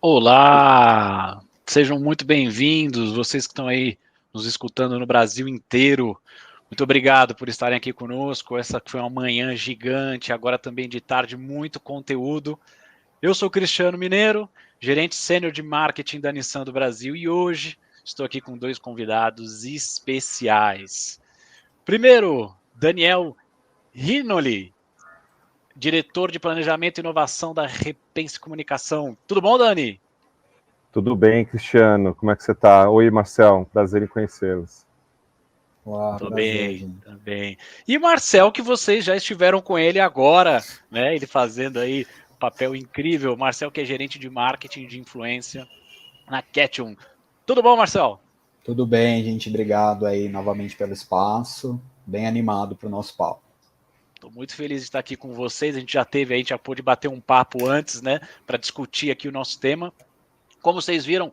Olá, sejam muito bem-vindos, vocês que estão aí nos escutando no Brasil inteiro. Muito obrigado por estarem aqui conosco. Essa foi uma manhã gigante, agora também de tarde, muito conteúdo. Eu sou Cristiano Mineiro, gerente sênior de marketing da Nissan do Brasil, e hoje estou aqui com dois convidados especiais. Primeiro, Daniel Rinoli, diretor de Planejamento e Inovação da Repense Comunicação. Tudo bom, Dani? Tudo bem, Cristiano. Como é que você está? Oi, Marcel. Prazer em conhecê-los. Olá, Tô prazer, bem, gente. tá bem. E Marcel, que vocês já estiveram com ele agora, né? Ele fazendo aí um papel incrível. Marcel, que é gerente de marketing de influência na Ketchum. Tudo bom, Marcel? Tudo bem, gente. Obrigado aí novamente pelo espaço. Bem animado para o nosso papo. Estou muito feliz de estar aqui com vocês. A gente já teve aí, já pôde bater um papo antes, né? Para discutir aqui o nosso tema. Como vocês viram,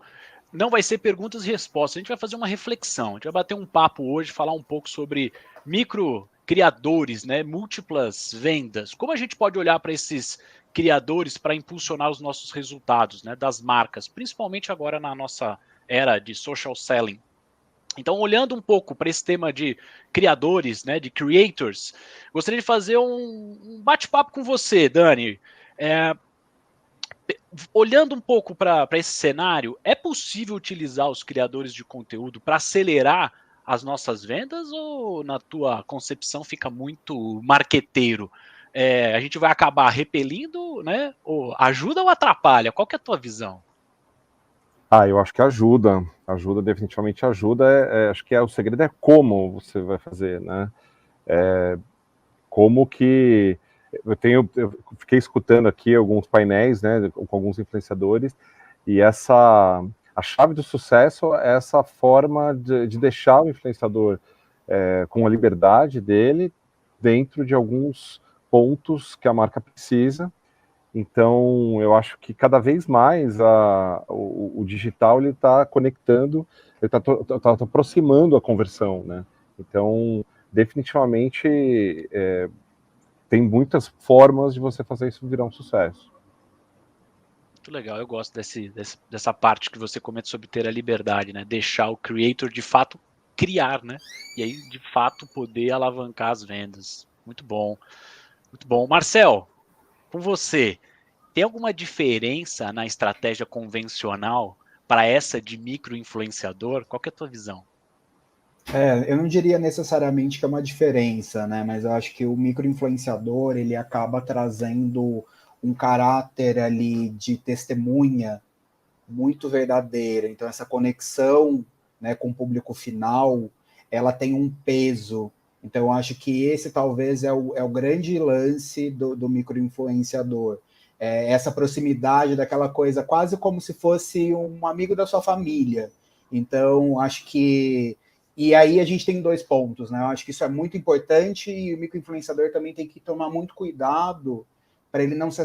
não vai ser perguntas e respostas, a gente vai fazer uma reflexão, a gente vai bater um papo hoje, falar um pouco sobre micro criadores, né, múltiplas vendas, como a gente pode olhar para esses criadores para impulsionar os nossos resultados, né, das marcas, principalmente agora na nossa era de social selling. Então, olhando um pouco para esse tema de criadores, né, de creators, gostaria de fazer um bate-papo com você, Dani. Olhando um pouco para esse cenário, é possível utilizar os criadores de conteúdo para acelerar as nossas vendas ou na tua concepção fica muito marqueteiro? A gente vai acabar repelindo, né? Ou ajuda ou atrapalha? Qual que é a tua visão? Eu acho que ajuda. Ajuda, definitivamente ajuda. Acho que o segredo é como você vai fazer, né? Como que... Eu fiquei escutando aqui alguns painéis, né, com alguns influenciadores, e a chave do sucesso é essa forma de deixar o influenciador com a liberdade dele dentro de alguns pontos que a marca precisa. Então, eu acho que cada vez mais o digital ele está conectando, ele está aproximando a conversão, né? Então, definitivamente tem muitas formas de você fazer isso virar um sucesso. Muito legal, eu gosto dessa parte que você comenta sobre ter a liberdade, né? Deixar o creator de fato criar, né? E aí, de fato, poder alavancar as vendas. Muito bom. Muito bom. Marcel, com você, tem alguma diferença na estratégia convencional para essa de micro-influenciador? Qual que é a tua visão? Eu não diria necessariamente que é uma diferença, né? Mas eu acho que o micro-influenciador, ele acaba trazendo um caráter ali de testemunha muito verdadeiro. Então, essa conexão, né, com o público final, ela tem um peso. Então, eu acho que esse talvez é o grande lance do micro-influenciador. Essa proximidade daquela coisa, quase como se fosse um amigo da sua família. Então, acho que... E aí a gente tem dois pontos, né? Eu acho que isso é muito importante e o micro-influenciador também tem que tomar muito cuidado para ele não se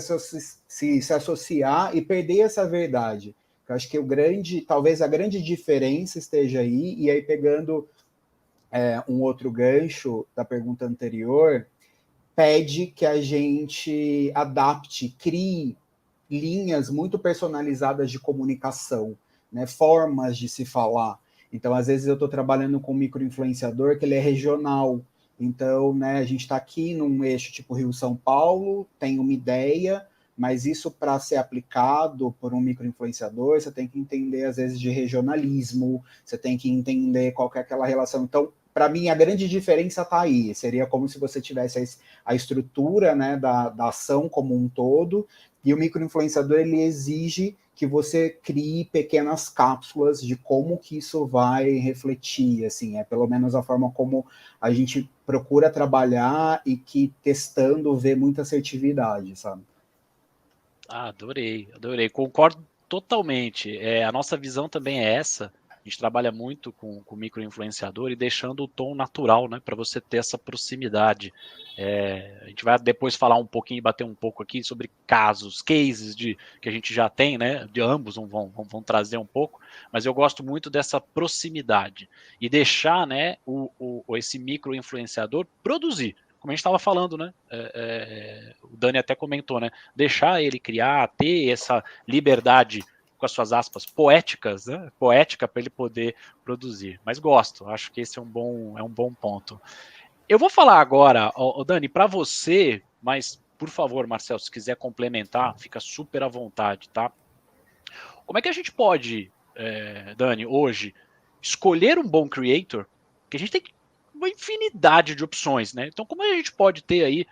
associar e perder essa verdade. Eu acho que talvez a grande diferença esteja aí, e aí pegando um outro gancho da pergunta anterior, pede que a gente adapte, crie linhas muito personalizadas de comunicação, né, formas de se falar. Então, às vezes eu estou trabalhando com um microinfluenciador que ele é regional. Então, né, a gente está aqui num eixo tipo Rio-São Paulo, tem uma ideia, mas isso para ser aplicado por um microinfluenciador, você tem que entender, às vezes, de regionalismo, você tem que entender qual que é aquela relação. Então, para mim, a grande diferença está aí. Seria como se você tivesse a estrutura, né, da ação como um todo, e o microinfluenciador, ele exige que você crie pequenas cápsulas de como que isso vai refletir, assim, é pelo menos a forma como a gente procura trabalhar e que testando vê muita assertividade, sabe? Ah, adorei. Concordo totalmente. A nossa visão também é essa. A gente trabalha muito com micro-influenciador e deixando o tom natural, né, para você ter essa proximidade. A gente vai depois falar um pouquinho, bater um pouco aqui sobre cases que a gente já tem, né, de ambos vão trazer um pouco, mas eu gosto muito dessa proximidade e deixar, né, esse micro-influenciador produzir. Como a gente estava falando, né? O Dani até comentou, né? Deixar ele criar, ter essa liberdade com as suas aspas poéticas, né? Poética para ele poder produzir. Mas gosto, acho que esse é um bom ponto. Eu vou falar agora, Dani, para você, mas por favor, Marcel, se quiser complementar, fica super à vontade, tá? Como é que a gente pode, Dani, hoje, escolher um bom creator? Que a gente tem uma infinidade de opções, né? Então, como a gente pode ter aí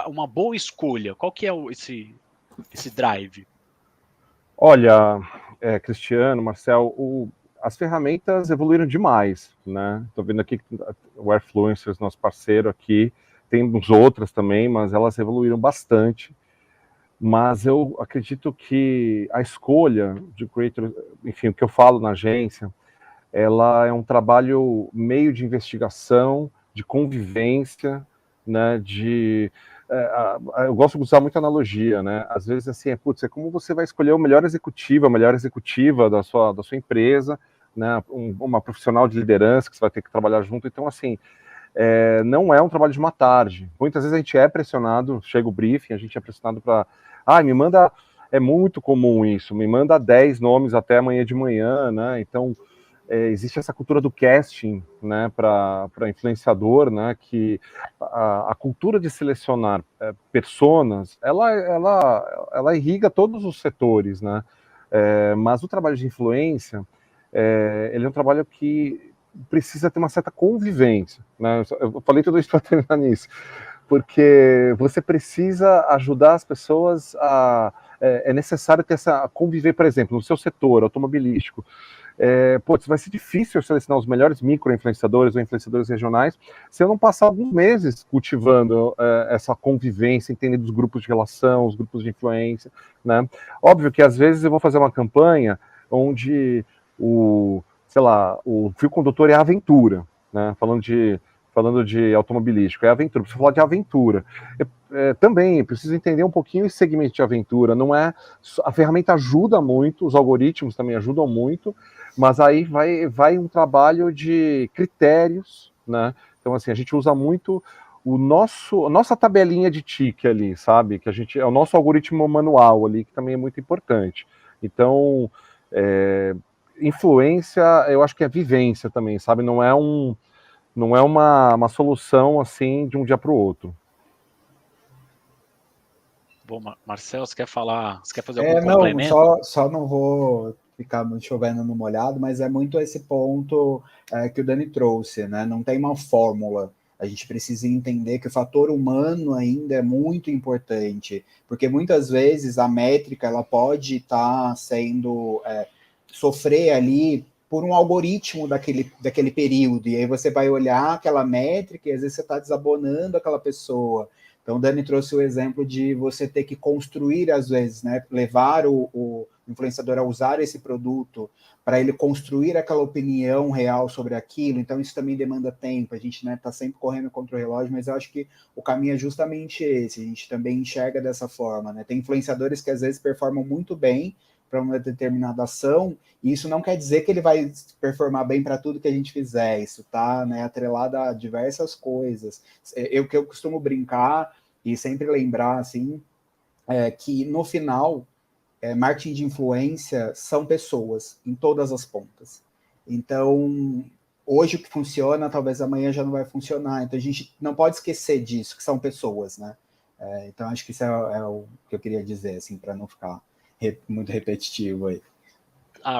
uma boa escolha? Qual que é esse drive? Olha, Cristiano, Marcel, as ferramentas evoluíram demais, né? Estou vendo aqui que o Airfluencers, nosso parceiro aqui, temos outras também, mas elas evoluíram bastante. Mas eu acredito que a escolha de creator, enfim, o que eu falo na agência, ela é um trabalho meio de investigação, de convivência, né, eu gosto de usar muita analogia, né, às vezes assim, putz, é como você vai escolher o melhor executivo, a melhor executiva da sua empresa, né, uma profissional de liderança que você vai ter que trabalhar junto, então assim, não é um trabalho de uma tarde, muitas vezes a gente é pressionado, chega o briefing, a gente é pressionado para, me manda, é muito comum isso, me manda 10 nomes até amanhã de manhã, né, então existe essa cultura do casting, né, para influenciador, né, que a cultura de selecionar personas, ela irriga todos os setores, né, mas o trabalho de influência, ele é um trabalho que precisa ter uma certa convivência, né, eu falei tudo isso para terminar nisso, porque você precisa ajudar as pessoas é necessário ter conviver, por exemplo, no seu setor automobilístico, vai ser difícil eu selecionar os melhores micro-influenciadores ou influenciadores regionais se eu não passar alguns meses cultivando essa convivência, entendendo os grupos de relação, os grupos de influência, né? Óbvio que às vezes eu vou fazer uma campanha onde o fio condutor é a aventura, né? Falando de automobilístico, é aventura, preciso falar de aventura. Também preciso entender um pouquinho esse segmento de aventura, não é... A ferramenta ajuda muito, os algoritmos também ajudam muito, mas aí vai um trabalho de critérios, né? Então, assim, a gente usa muito a nossa tabelinha de tique ali, sabe? Que é o nosso algoritmo manual ali, que também é muito importante. Então, influência, eu acho que é vivência também, sabe? Não é uma solução assim de um dia para o outro. Bom, Marcel, você quer falar? Você quer fazer algum complemento? Não, só não vou ficar muito chovendo no molhado, mas é muito esse ponto que o Dani trouxe, né? Não tem uma fórmula. A gente precisa entender que o fator humano ainda é muito importante, porque muitas vezes a métrica ela pode estar sendo sofrer ali por um algoritmo daquele período, e aí você vai olhar aquela métrica e às vezes você está desabonando aquela pessoa. Então, o Dani trouxe o exemplo de você ter que construir, às vezes, né, levar o influenciador a usar esse produto para ele construir aquela opinião real sobre aquilo. Então, isso também demanda tempo. A gente está sempre correndo contra o relógio, mas eu acho que o caminho é justamente esse. A gente também enxerga dessa forma, né? Tem influenciadores que, às vezes, performam muito bem para uma determinada ação, e isso não quer dizer que ele vai performar bem para tudo que a gente fizer. Isso está, né, atrelado a diversas coisas. Que eu costumo brincar e sempre lembrar assim, que no final, marketing de influência são pessoas em todas as pontas. Então, hoje o que funciona, talvez amanhã já não vai funcionar. Então, a gente não pode esquecer disso, que são pessoas, né? Então, acho que isso é o que eu queria dizer, assim, para não ficar muito repetitivo aí.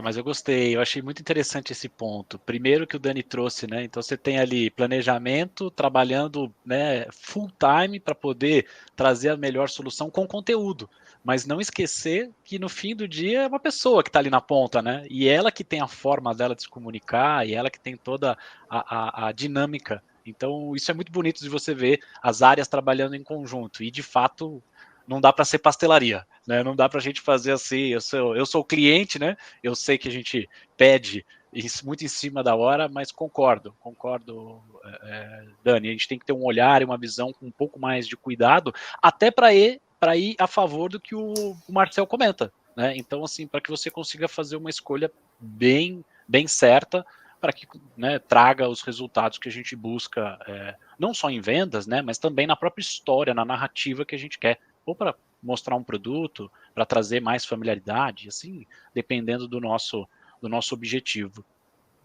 Mas eu gostei, eu achei muito interessante esse ponto. Primeiro que o Dani trouxe, né? Então você tem ali planejamento, trabalhando, né, full time para poder trazer a melhor solução com conteúdo. Mas não esquecer que no fim do dia é uma pessoa que está ali na ponta, né? E ela que tem a forma dela de se comunicar, e ela que tem toda a dinâmica. Então, isso é muito bonito de você ver as áreas trabalhando em conjunto. E de fato, não dá para ser pastelaria, né? Não dá para a gente fazer assim. Eu sou o cliente, né? Eu sei que a gente pede isso muito em cima da hora, mas concordo, Dani. A gente tem que ter um olhar e uma visão com um pouco mais de cuidado, até para ir a favor do que o Marcel comenta, né? Então, assim, para que você consiga fazer uma escolha bem certa, para que, né, traga os resultados que a gente busca, não só em vendas, né, mas também na própria história, na narrativa que a gente quer, ou para mostrar um produto, para trazer mais familiaridade, assim, dependendo do nosso objetivo.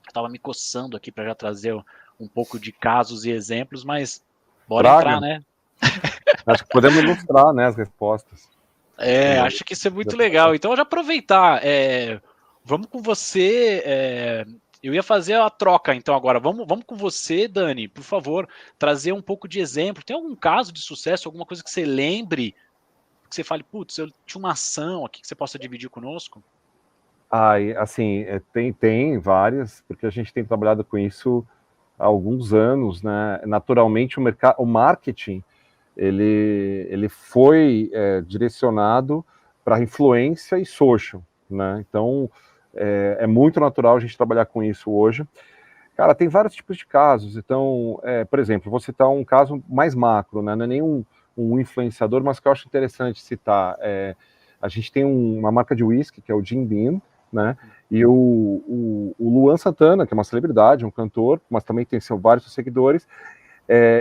Eu estava me coçando aqui para já trazer um pouco de casos e exemplos, mas bora entrar, né? Acho que podemos ilustrar, né, as respostas. Acho que isso é muito legal. Então, já aproveitar, vamos com você. Eu ia fazer a troca, então, agora. Vamos com você, Dani, por favor, trazer um pouco de exemplo. Tem algum caso de sucesso, alguma coisa que você lembre, que você fale, putz, eu tinha uma ação aqui que você possa dividir conosco? Assim, tem várias, porque a gente tem trabalhado com isso há alguns anos, né? Naturalmente, o marketing, ele foi direcionado para influência e social, né? Então, é muito natural a gente trabalhar com isso hoje. Cara, tem vários tipos de casos. Então, por exemplo, vou citar um caso mais macro, né? Não é nem um influenciador, mas que eu acho interessante citar. A gente tem uma marca de whisky, que é o Jim Beam, né? E o Luan Santana, que é uma celebridade, um cantor, mas também tem vários seguidores,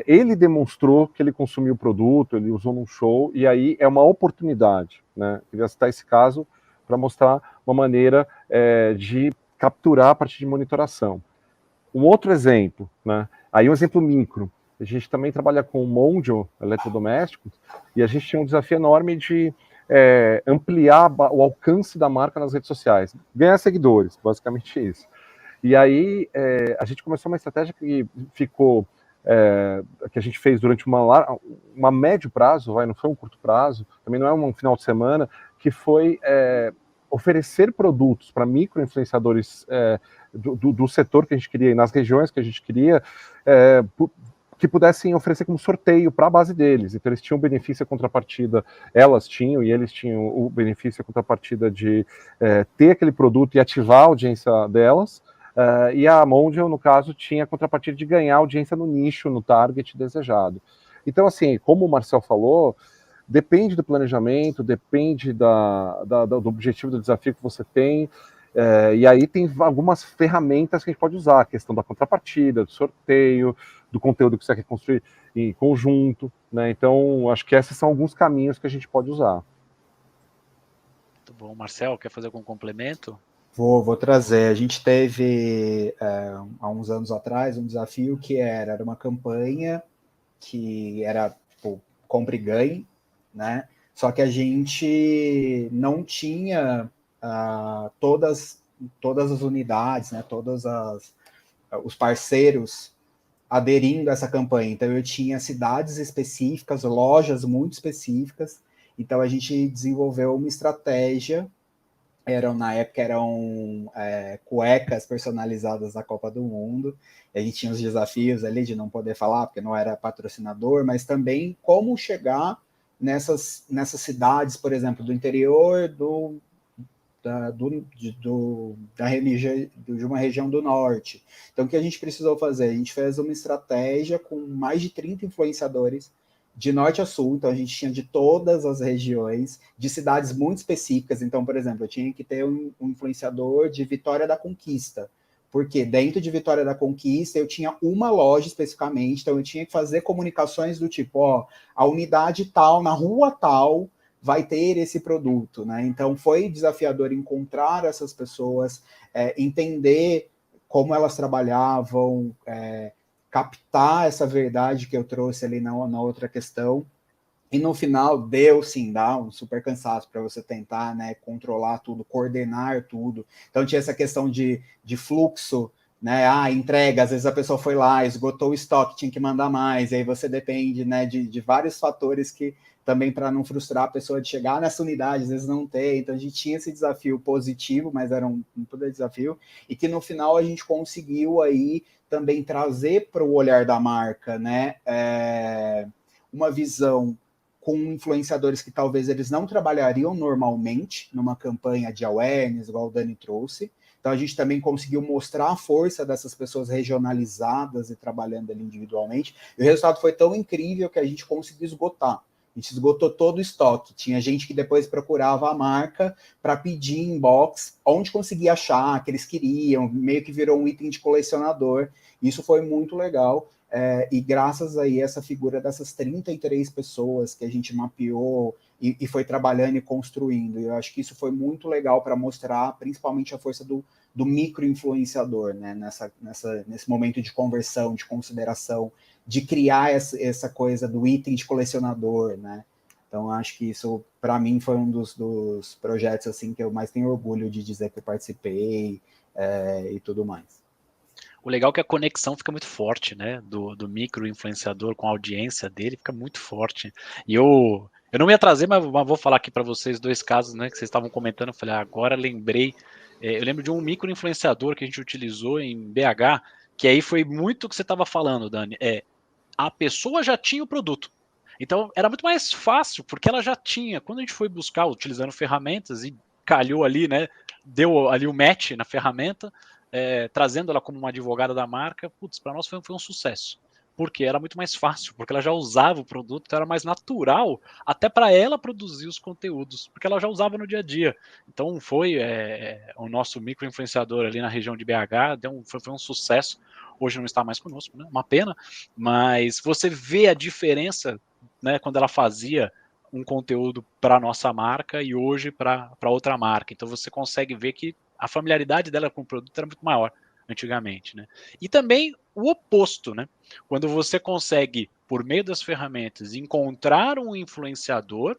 ele demonstrou que ele consumiu o produto, ele usou num show, e aí é uma oportunidade, né? Eu queria citar esse caso para mostrar uma maneira de capturar a partir de monitoração. Um outro exemplo, né? Aí um exemplo micro. A gente também trabalha com o Mondial eletrodomésticos e a gente tinha um desafio enorme de ampliar o alcance da marca nas redes sociais, ganhar seguidores, basicamente isso. E aí a gente começou uma estratégia que ficou que a gente fez durante uma médio prazo, não foi um curto prazo, também não é um final de semana, que foi oferecer produtos para micro-influenciadores do setor que a gente queria e nas regiões que a gente queria, que pudessem oferecer como sorteio para a base deles. Então eles tinham benefício e contrapartida, elas tinham e eles tinham o benefício e contrapartida de ter aquele produto e ativar a audiência delas, e a Mondial, no caso, tinha a contrapartida de ganhar audiência no nicho, no target desejado. Então, assim, como o Marcel falou, depende do planejamento, depende do objetivo, do desafio que você tem, e aí tem algumas ferramentas que a gente pode usar, a questão da contrapartida, do sorteio, do conteúdo que você quer construir em conjunto, né? Então, acho que esses são alguns caminhos que a gente pode usar. Muito bom. Marcel, quer fazer algum complemento? Vou trazer. A gente teve, há uns anos atrás, um desafio que era uma campanha que era tipo, compre e ganhe, né? Só que a gente não tinha todas as unidades, né? Os parceiros aderindo a essa campanha. Então, eu tinha cidades específicas, lojas muito específicas. Então, a gente desenvolveu uma estratégia. Na época eram cuecas personalizadas da Copa do Mundo. A gente tinha os desafios ali de não poder falar, porque não era patrocinador, mas também como chegar nessas cidades, por exemplo, do interior de uma região do norte. Então, o que a gente precisou fazer? A gente fez uma estratégia com mais de 30 influenciadores de norte a sul, então a gente tinha de todas as regiões, de cidades muito específicas. Então, por exemplo, eu tinha que ter um influenciador de Vitória da Conquista, porque dentro de Vitória da Conquista eu tinha uma loja especificamente, então eu tinha que fazer comunicações do tipo, a unidade tal, na rua tal, vai ter esse produto, né? Então foi desafiador encontrar essas pessoas, entender como elas trabalhavam, captar essa verdade que eu trouxe ali na outra questão. E no final dá um super cansaço para você tentar, né, controlar tudo, coordenar tudo. Então tinha essa questão de fluxo, né? Entrega, às vezes a pessoa foi lá, esgotou o estoque, tinha que mandar mais, e aí você depende, né, de vários fatores que também, para não frustrar a pessoa de chegar nessa unidade, às vezes não tem. Então a gente tinha esse desafio positivo, mas era um puta desafio, e que no final a gente conseguiu aí também trazer para o olhar da marca, né, uma visão com influenciadores que talvez eles não trabalhariam normalmente numa campanha de awareness, igual o Dani trouxe. Então a gente também conseguiu mostrar a força dessas pessoas regionalizadas e trabalhando ali individualmente. E o resultado foi tão incrível que a gente conseguiu esgotar. A gente esgotou todo o estoque. Tinha gente que depois procurava a marca para pedir inbox onde conseguia achar, que eles queriam, meio que virou um item de colecionador. Isso foi muito legal. E graças aí a essa figura dessas 33 pessoas que a gente mapeou e foi trabalhando e construindo. Eu acho que isso foi muito legal para mostrar principalmente a força do micro-influenciador, né? Nesse momento de conversão, de consideração, de criar essa coisa do item de colecionador, né? Então, acho que isso, para mim, foi um dos projetos assim que eu mais tenho orgulho de dizer que eu participei e tudo mais. O legal é que a conexão fica muito forte, né? Do micro-influenciador com a audiência dele, fica muito forte. E eu não me atrasei, mas vou falar aqui para vocês 2 casos, né? Que vocês estavam comentando. Eu falei, agora lembrei. Eu lembro de um micro-influenciador que a gente utilizou em BH, que aí foi muito o que você estava falando, Dani. A pessoa já tinha o produto. Então era muito mais fácil, porque ela já tinha. Quando a gente foi buscar, utilizando ferramentas, e calhou ali, né? Deu ali o match na ferramenta, trazendo ela como uma advogada da marca, putz, para nós foi um sucesso. Porque era muito mais fácil, porque ela já usava o produto, então era mais natural até para ela produzir os conteúdos, porque ela já usava no dia a dia. Então foi o nosso micro-influenciador ali na região de BH, foi um sucesso. Hoje não está mais conosco, né? Uma pena, mas você vê a diferença, né, quando ela fazia um conteúdo para a nossa marca e hoje para outra marca. Então você consegue ver que a familiaridade dela com o produto era muito maior antigamente, né? E também o oposto, né? Quando você consegue, por meio das ferramentas, encontrar um influenciador,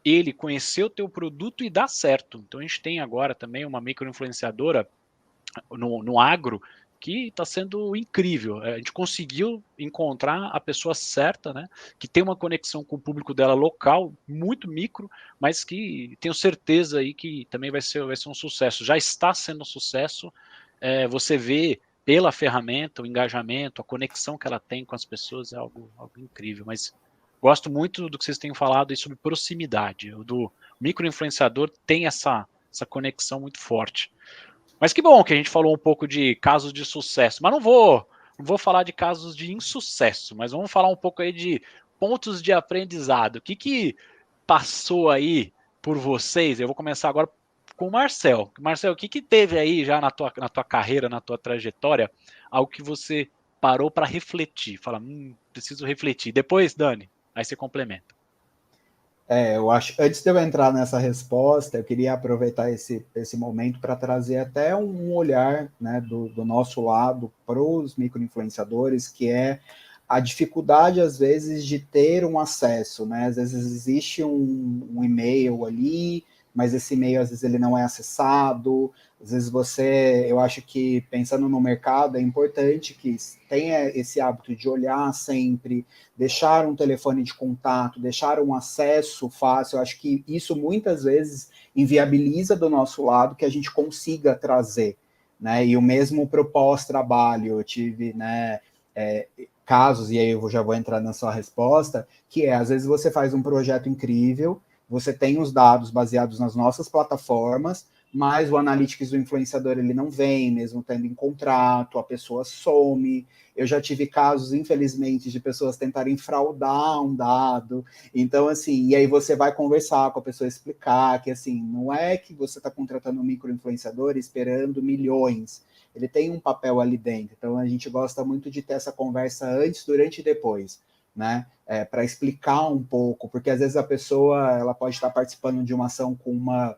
ele conhecer o teu produto e dar certo. Então a gente tem agora também uma micro-influenciadora no agro que está sendo incrível. A gente conseguiu encontrar a pessoa certa, né? Que tem uma conexão com o público dela local, muito micro, mas que tenho certeza aí que também vai ser um sucesso. Já está sendo um sucesso. Você vê pela ferramenta, o engajamento, a conexão que ela tem com as pessoas é algo incrível. Mas gosto muito do que vocês têm falado aí sobre proximidade. O do micro-influenciador tem essa conexão muito forte. Mas que bom que a gente falou um pouco de casos de sucesso, mas não vou falar de casos de insucesso, mas vamos falar um pouco aí de pontos de aprendizado. O que passou aí por vocês? Eu vou começar agora com o Marcel. Marcel, o que teve aí já na tua carreira, na tua trajetória, algo que você parou para refletir? Fala, preciso refletir. Depois, Dani, aí você complementa. Eu acho, antes de eu entrar nessa resposta, eu queria aproveitar esse momento para trazer até um olhar, né, do nosso lado para os micro-influenciadores, que é a dificuldade, às vezes, de ter um acesso, né? Às vezes existe um e-mail ali, mas esse e-mail, às vezes, ele não é acessado. Às vezes eu acho que, pensando no mercado, é importante que tenha esse hábito de olhar sempre, deixar um telefone de contato, deixar um acesso fácil. Eu acho que isso, muitas vezes, inviabiliza do nosso lado que a gente consiga trazer, né? E o mesmo pro pós-trabalho, eu tive, né, casos, e aí eu já vou entrar na sua resposta, que às vezes você faz um projeto incrível, você tem os dados baseados nas nossas plataformas, mas o analytics do influenciador ele não vem, mesmo tendo em contrato, a pessoa some. Eu já tive casos, infelizmente, de pessoas tentarem fraudar um dado. Então, assim, e aí você vai conversar com a pessoa, explicar que, assim, não é que você está contratando um micro-influenciador esperando milhões. Ele tem um papel ali dentro. Então, a gente gosta muito de ter essa conversa antes, durante e depois, né? Para explicar um pouco, porque às vezes a pessoa ela pode estar participando de uma ação com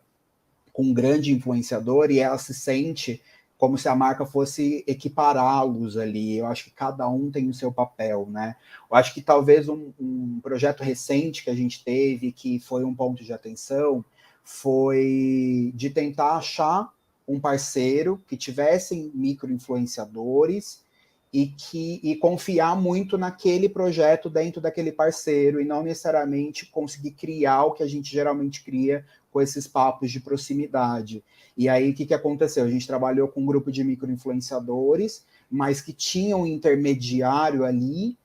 um grande influenciador e ela se sente como se a marca fosse equipará-los ali. Eu acho que cada um tem o seu papel, né? Eu acho que talvez um projeto recente que a gente teve, que foi um ponto de atenção, foi de tentar achar um parceiro que tivesse micro-influenciadores e confiar muito naquele projeto dentro daquele parceiro e não necessariamente conseguir criar o que a gente geralmente cria com esses papos de proximidade. E aí, o que aconteceu? A gente trabalhou com um grupo de micro-influenciadores, mas que tinham um intermediário ali,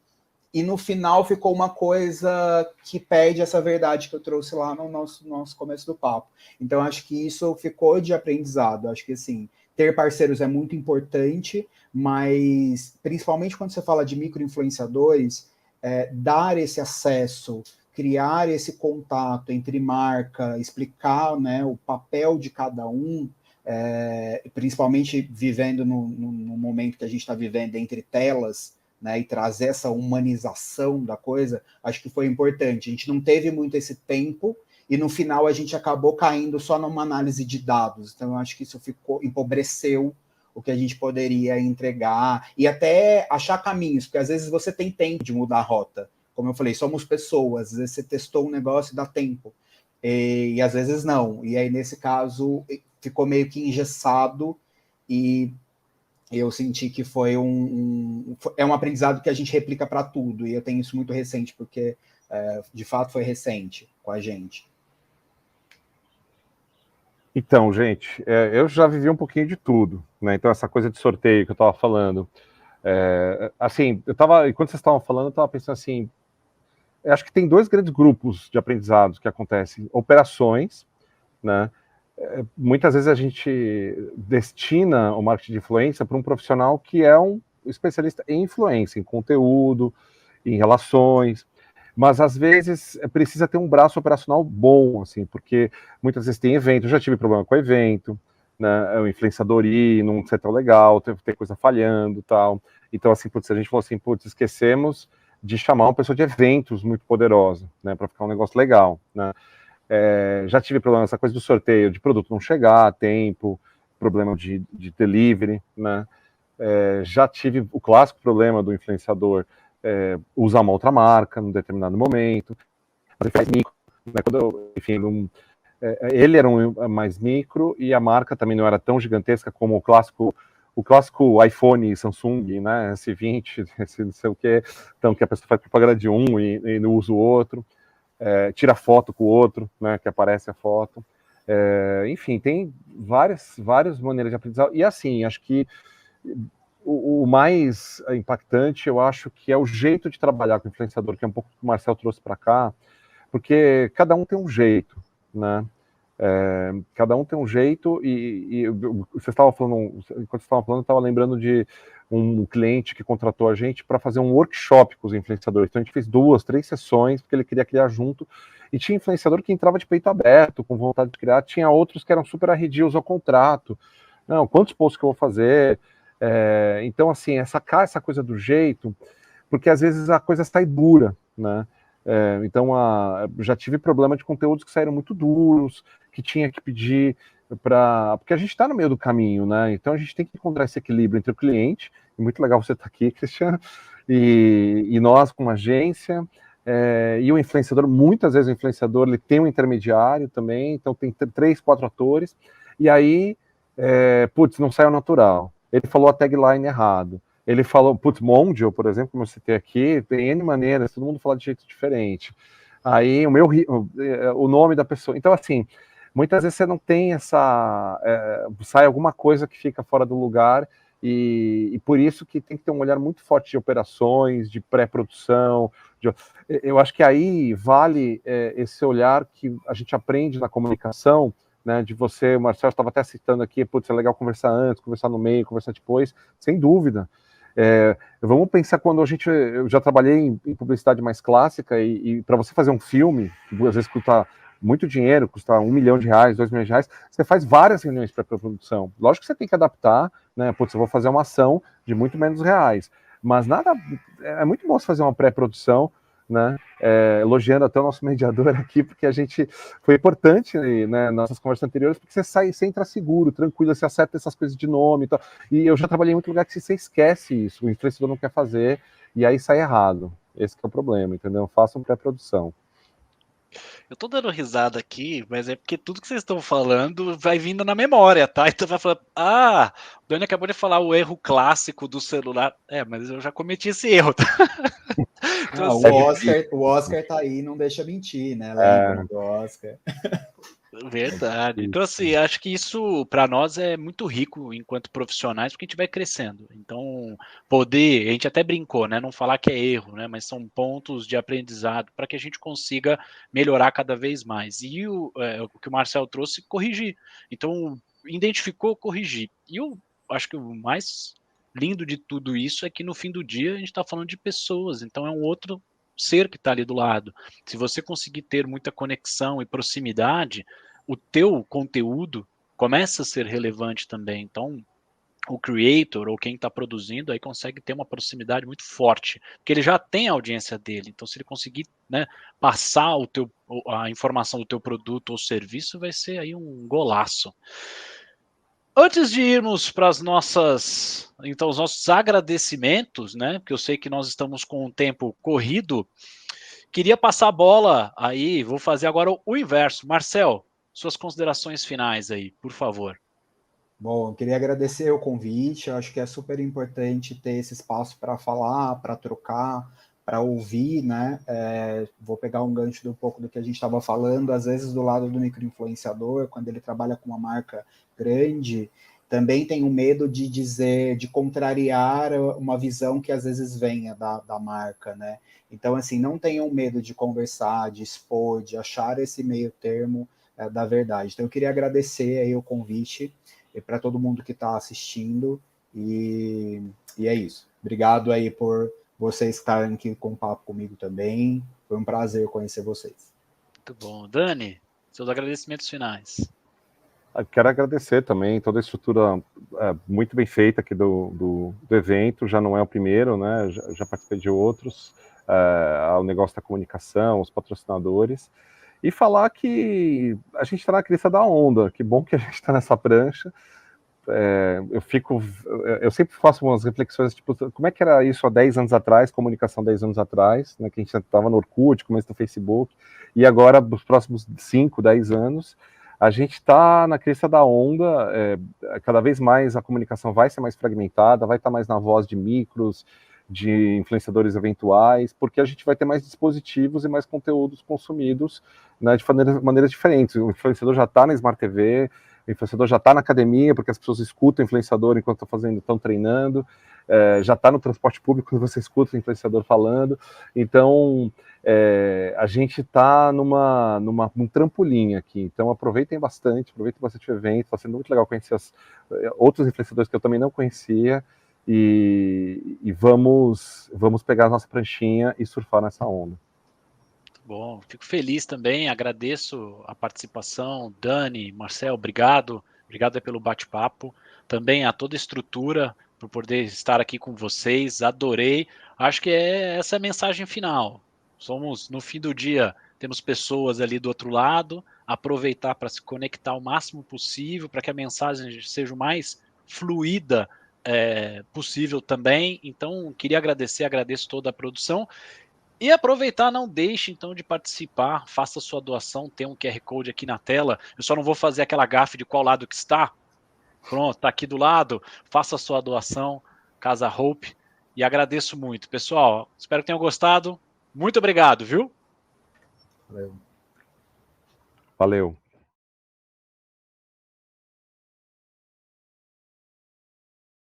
e no final ficou uma coisa que perde essa verdade que eu trouxe lá no nosso começo do papo. Então, acho que isso ficou de aprendizado. Acho que, assim, ter parceiros é muito importante, mas, principalmente quando você fala de micro-influenciadores, dar esse acesso, criar esse contato entre marca, explicar, né, o papel de cada um, principalmente vivendo no momento que a gente está vivendo entre telas, né, e trazer essa humanização da coisa, acho que foi importante. A gente não teve muito esse tempo e no final a gente acabou caindo só numa análise de dados. Então, eu acho que isso empobreceu o que a gente poderia entregar e até achar caminhos, porque às vezes você tem tempo de mudar a rota. Como eu falei, somos pessoas, às vezes você testou um negócio e dá tempo, e às vezes não. E aí, nesse caso, ficou meio que engessado e eu senti que foi um aprendizado que a gente replica para tudo, e eu tenho isso muito recente, porque de fato foi recente com a gente. Então, gente, eu já vivi um pouquinho de tudo, né? Então, essa coisa de sorteio que eu estava falando, assim, enquanto vocês estavam falando, eu estava pensando assim, eu acho que tem dois grandes grupos de aprendizados que acontecem. Operações, né? Muitas vezes a gente destina o marketing de influência para um profissional que é um especialista em influência, em conteúdo, em relações, mas às vezes precisa ter um braço operacional bom, assim, porque muitas vezes tem evento, eu já tive problema com evento, né, o influenciador ir, não ser tão legal, ter coisa falhando, tal. Então, assim, putz, a gente falou assim, putz, esquecemos de chamar uma pessoa de eventos muito poderosa, né, para ficar um negócio legal, né. Já tive problema essa coisa do sorteio, de produto não chegar a tempo, problema de delivery, né? Já tive o clássico problema do influenciador usar uma outra marca num determinado momento, mas ele faz micro, né? Enfim, ele era mais micro e a marca também não era tão gigantesca como o clássico iPhone Samsung, né? S20, esse não sei o que, então que a pessoa faz propaganda de um e não usa o outro. Tira foto com o outro, né, que aparece a foto. Enfim, tem várias maneiras de aprendizado. E assim, acho que o mais impactante, eu acho que é o jeito de trabalhar com o influenciador, que é um pouco que o Marcel trouxe para cá, porque cada um tem um jeito, né? Cada um tem um jeito e você estava falando, enquanto você estava falando, eu estava lembrando de um cliente que contratou a gente para fazer um workshop com os influenciadores. Então a gente fez 2, 3 sessões, porque ele queria criar junto, e tinha influenciador que entrava de peito aberto, com vontade de criar, tinha outros que eram super arredios ao contrato. Não, quantos posts que eu vou fazer? Então, assim, essa coisa do jeito, porque às vezes a coisa sai dura, né? Então, já tive problema de conteúdos que saíram muito duros, que tinha que pedir porque a gente está no meio do caminho, né? Então a gente tem que encontrar esse equilíbrio entre o cliente, e muito legal você estar aqui, Cristiano, e nós como agência, e o influenciador. Muitas vezes o influenciador ele tem um intermediário também, então tem 3, 4 atores, e aí, putz, não saiu natural. Ele falou a tagline errado. Ele falou, putz, Mondio, por exemplo, como eu citei aqui, tem N maneiras, todo mundo fala de jeito diferente. Aí o nome da pessoa. Então, assim, muitas vezes você não tem sai alguma coisa que fica fora do lugar, e por isso que tem que ter um olhar muito forte de operações, de pré-produção. Eu acho que aí vale esse olhar que a gente aprende na comunicação, né, de você, o Marcelo estava até citando aqui, putz, é legal conversar antes, conversar no meio, conversar depois, sem dúvida. Vamos pensar quando eu já trabalhei em publicidade mais clássica, e para você fazer um filme, que às vezes custa muito dinheiro, custa R$1 milhão, R$2 milhões, você faz várias reuniões para produção. Lógico que você tem que adaptar, né? Putz, eu vou fazer uma ação de muito menos reais, mas é muito bom você fazer uma pré-produção, né? Elogiando até o nosso mediador aqui, porque a gente foi importante, né, nas nossas conversas anteriores, porque você entra seguro, tranquilo, você acerta essas coisas de nome e tal. E eu já trabalhei em muito lugar que você esquece isso, o influenciador não quer fazer, e aí sai errado. Esse que é o problema, entendeu? Façam pré-produção. Eu tô dando risada aqui, mas é porque tudo que vocês estão falando vai vindo na memória, tá? Então vai falar, o Dani acabou de falar o erro clássico do celular. Mas eu já cometi esse erro, tá? Então, assim, o Oscar tá aí, não deixa mentir, né? Lembra do Oscar. verdade. Então, assim, acho que isso para nós é muito rico enquanto profissionais, porque a gente vai crescendo. Então, a gente até brincou, né? Não falar que é erro, né? Mas são pontos de aprendizado para que a gente consiga melhorar cada vez mais. E o que o Marcel trouxe, corrigir. Então, identificou, corrigir. E eu acho que o mais lindo de tudo isso é que no fim do dia a gente está falando de pessoas, então é um outro ser que está ali do lado. Se você conseguir ter muita conexão e proximidade, o teu conteúdo começa a ser relevante também. Então, o creator ou quem está produzindo aí consegue ter uma proximidade muito forte, porque ele já tem a audiência dele. Então, se ele conseguir, né, passar a informação do teu produto ou serviço, vai ser aí um golaço. Antes de irmos para os nossos agradecimentos, né? Porque eu sei que nós estamos com um tempo corrido. Queria passar a bola aí, vou fazer agora o inverso. Marcel, suas considerações finais aí, por favor. Bom, eu queria agradecer o convite, eu acho que é super importante ter esse espaço para falar, para trocar, para ouvir, né? Vou pegar um gancho um pouco do que a gente estava falando, às vezes do lado do microinfluenciador, quando ele trabalha com uma marca grande, também tem o medo de dizer, de contrariar uma visão que às vezes venha da marca, né? Então, assim, não tenham medo de conversar, de expor, de achar esse meio termo da verdade. Então, eu queria agradecer aí o convite para todo mundo que está assistindo, e é isso. Obrigado aí por vocês estarem aqui com o papo comigo também, foi um prazer conhecer vocês. Muito bom. Dani, seus agradecimentos finais. Quero agradecer também toda a estrutura muito bem feita aqui do evento, já não é o primeiro, né? Já participei de outros, o negócio da comunicação, os patrocinadores, e falar que a gente está na crista da onda, que bom que a gente está nessa prancha. Eu sempre faço umas reflexões, tipo, como é que era isso há 10 anos atrás, comunicação 10 anos atrás, né, que a gente estava no Orkut, começo do Facebook, e agora, nos próximos 5, 10 anos, a gente está na crista da onda, cada vez mais a comunicação vai ser mais fragmentada, vai estar mais na voz de micros, de influenciadores eventuais, porque a gente vai ter mais dispositivos e mais conteúdos consumidos, né, de maneiras diferentes. O influenciador já está na Smart TV, o influenciador já está na academia, porque as pessoas escutam o influenciador enquanto estão treinando, já está no transporte público quando você escuta o influenciador falando. Então, a gente está num trampolim aqui. Então, aproveitem bastante o evento, está sendo muito legal conhecer outros influenciadores que eu também não conhecia, e vamos pegar a nossa pranchinha e surfar nessa onda. Bom, fico feliz também, agradeço a participação, Dani, Marcel, obrigado pelo bate-papo, também a toda a estrutura por poder estar aqui com vocês, adorei, acho que essa é a mensagem final, no fim do dia, temos pessoas ali do outro lado, aproveitar para se conectar o máximo possível, para que a mensagem seja o mais fluida possível também, então queria agradeço toda a produção, e aproveitar, não deixe então de participar, faça sua doação, tem um QR Code aqui na tela, eu só não vou fazer aquela gafe de qual lado que está, pronto, está aqui do lado, faça sua doação, Casa Hope, e agradeço muito. Pessoal, espero que tenham gostado, muito obrigado, viu? Valeu. Valeu.